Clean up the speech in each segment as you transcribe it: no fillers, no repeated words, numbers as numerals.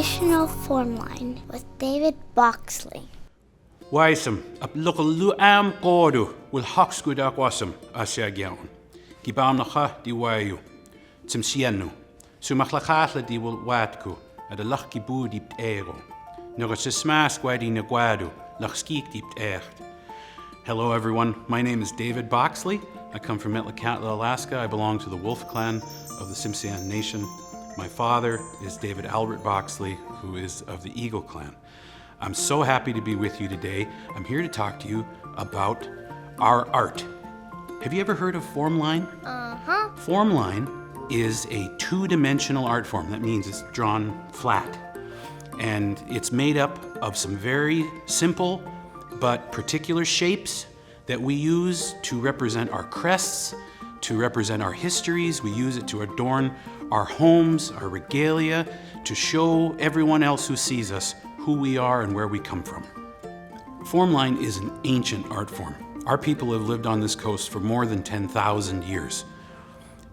traditional Formline with David Boxley. Waisam, ap local am godu will hoxskud aquasum asyagion. Gibam nacha di wayu. Tsimshian Sumachlachatla di will watku at a lucky boo deep ero. Nugas smash guadi naguadu, lach skeek deep echt. Hello everyone, my name is David Boxley. I come from Tlingit, Alaska. I belong to the Wolf clan of the Tsimshian Nation. My father is David Albert Boxley, who is of the Eagle clan. I'm so happy to be with you today. I'm here to talk to you about our art. Have you ever heard of Formline? Formline is a two-dimensional art form. That means it's drawn flat. And it's made up of some very simple but particular shapes that we use to represent our crests, to represent our histories. We use it to adorn our homes, our regalia, to show everyone else who sees us who we are and where we come from. Formline is an ancient art form. Our people have lived on this coast for more than 10,000 years.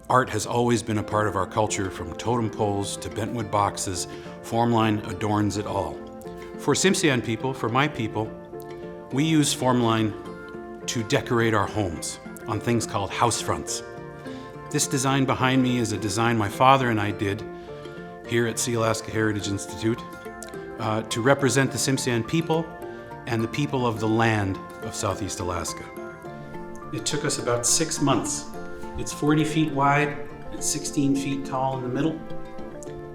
Art has always been a part of our culture, from totem poles to bentwood boxes. Formline adorns it all. For Tsimshian people, for my people, we use Formline to decorate our homes on things called house fronts. This design behind me is a design my father and I did here at Alaska Heritage Institute to represent the Tsimshian people and the people of the land of Southeast Alaska. It took us about 6 months. It's 40 feet wide and 16 feet tall in the middle,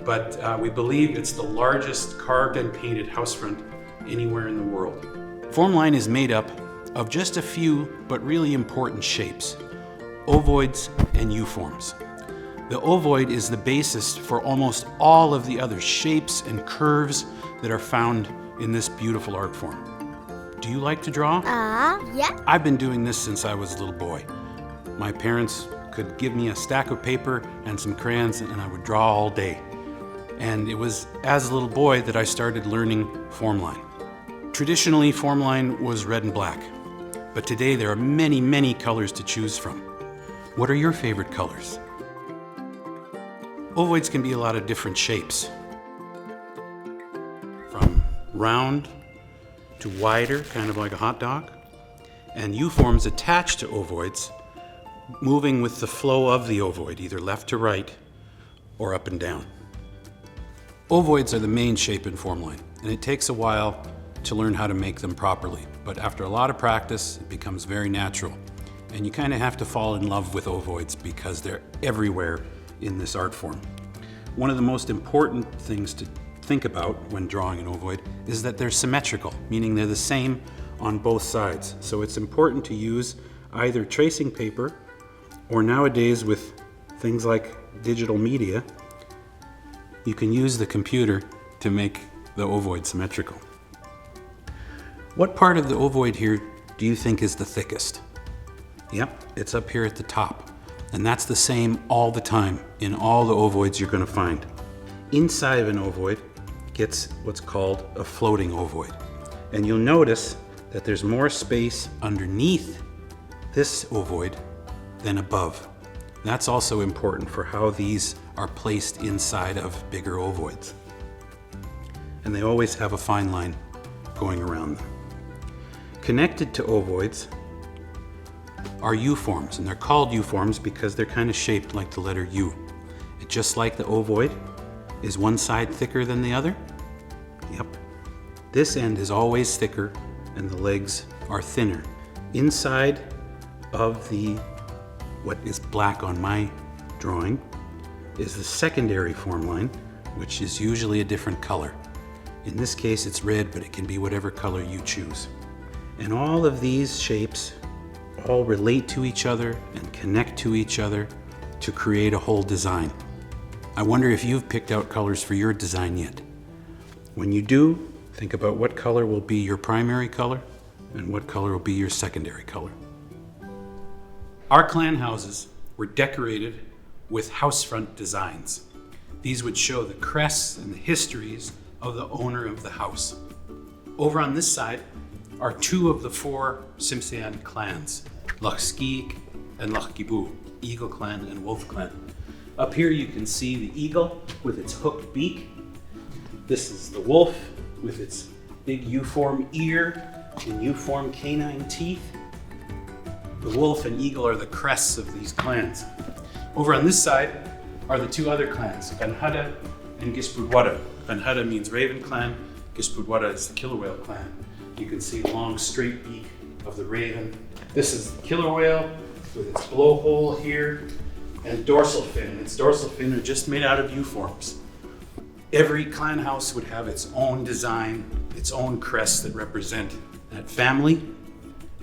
but we believe it's the largest carved and painted house front anywhere in the world. Formline is made up of just a few but really important shapes: ovoids and U-forms. The ovoid is the basis for almost all of the other shapes and curves that are found in this beautiful art form. Do you like to draw? Yeah. I've been doing this since I was a little boy. My parents could give me a stack of paper and some crayons and I would draw all day. And it was as a little boy that I started learning Formline. Traditionally, Formline was red and black, but today there are many, many colors to choose from. What are your favorite colors? Ovoids can be a lot of different shapes, from round to wider, kind of like a hot dog, and U-forms attached to ovoids, moving with the flow of the ovoid, either left to right or up and down. Ovoids are the main shape in Formline, and it takes a while to learn how to make them properly, but after a lot of practice, it becomes very natural. And you kind of have to fall in love with ovoids because they're everywhere in this art form. One of the most important things to think about when drawing an ovoid is that they're symmetrical, meaning they're the same on both sides. So it's important to use either tracing paper, or nowadays with things like digital media, you can use the computer to make the ovoid symmetrical. What part of the ovoid here do you think is the thickest? Yep, it's up here at the top. And that's the same all the time in all the ovoids you're going to find. Inside of an ovoid gets what's called a floating ovoid. And you'll notice that there's more space underneath this ovoid than above. That's also important for how these are placed inside of bigger ovoids. And they always have a fine line going around them. Connected to ovoids are U-forms, and they're called U-forms because they're kind of shaped like the letter U. And just like the ovoid, is one side thicker than the other? Yep. This end is always thicker and the legs are thinner. Inside of what is black on my drawing is the secondary Formline, which is usually a different color. In this case it's red, but it can be whatever color you choose. And all of these shapes all relate to each other and connect to each other to create a whole design. I wonder if you've picked out colors for your design yet. When you do, think about what color will be your primary color and what color will be your secondary color. Our clan houses were decorated with housefront designs. These would show the crests and the histories of the owner of the house. Over on this side are two of the four Tsimshian clans, Lachskeek and Lachgibu, Eagle clan and Wolf clan. Up here you can see the eagle with its hooked beak. This is the wolf with its big U-form ear and U-form canine teeth. The wolf and eagle are the crests of these clans. Over on this side are the two other clans, Haida and Gispudwada. Haida means raven clan, Gispudwada is the killer whale clan. You can see the long straight beak of the raven. This is the killer whale with its blowhole here and dorsal fin. Its dorsal fin are just made out of U-forms. Every clan house would have its own design, its own crests that represent that family.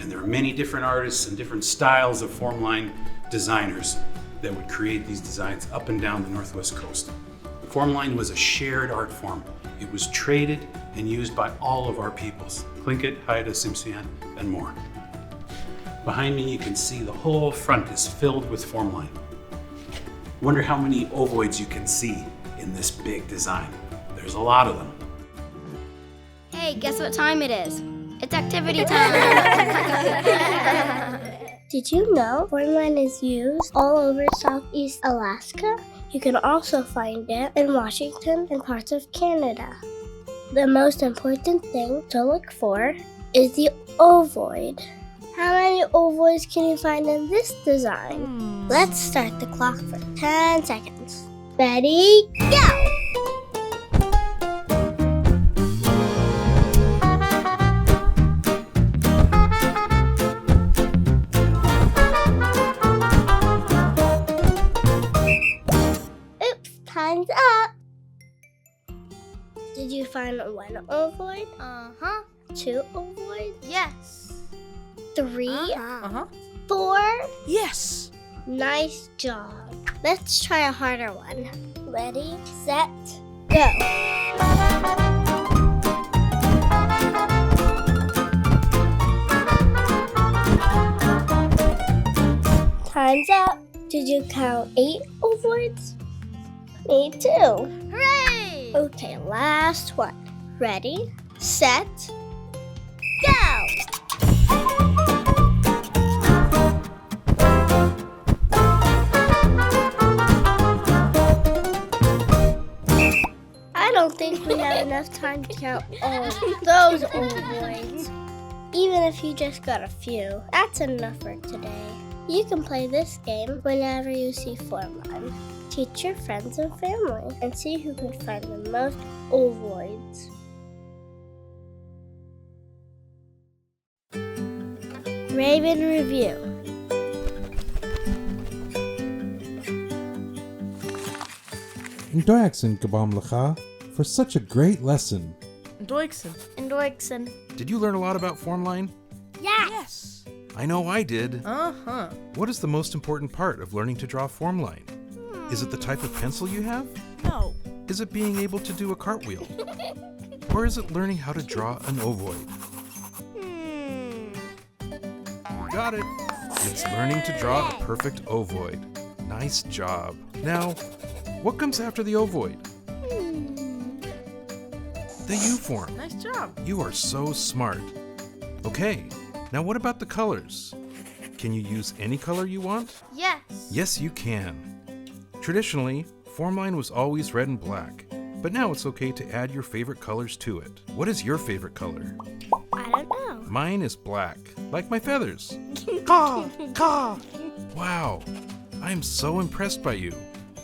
And there are many different artists and different styles of Formline designers that would create these designs up and down the Northwest Coast. Formline was a shared art form. It was traded and used by all of our peoples, Tlingit, Haida, Tsimshian, and more. Behind me, you can see the whole front is filled with Formline. Wonder how many ovoids you can see in this big design. There's a lot of them. Hey, guess what time it is? It's activity time! Did you know Formline is used all over Southeast Alaska? You can also find it in Washington and parts of Canada. The most important thing to look for is the ovoid. How many ovoids can you find in this design? Let's start the clock for 10 seconds. Ready, go! Time's up. Did you find one ovoid? Uh-huh. 2 ovoids? Yes. 3? Uh-huh. 4? Yes! Nice job. Let's try a harder one. Ready, set, go. Time's up. Did you count 8 ovoids? Me too. Hooray! Okay, last one. Ready, set, go! I don't think we have enough time to count all those ovoids. Even if you just got a few, that's enough for today. You can play this game whenever you see Formline. Teach your friends and family and see who can find the most ovoids. Raven Review. Ndoyaksen Gabam Lacha for such a great lesson. Ndoiksen. Did you learn a lot about Formline? Yes! I know I did. Uh-huh. What is the most important part of learning to draw Formline? Is it the type of pencil you have? No. Is it being able to do a cartwheel? Or is it learning how to draw an ovoid? Got it. It's learning to draw a perfect ovoid. Nice job. Now, what comes after the ovoid? The U-form. Nice job. You are so smart. Okay, now what about the colors? Can you use any color you want? Yes. Yes, you can. Traditionally, Formline was always red and black, but now it's okay to add your favorite colors to it. What is your favorite color? I don't know. Mine is black, like my feathers. Caw! Caw! Wow, I am so impressed by you.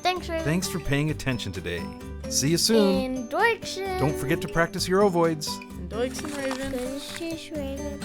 Thanks, Raven. Thanks for paying attention today. See you soon. Ndoiksen. Don't forget to practice your ovoids. Ndoiksen, Raven. Good shush, Raven.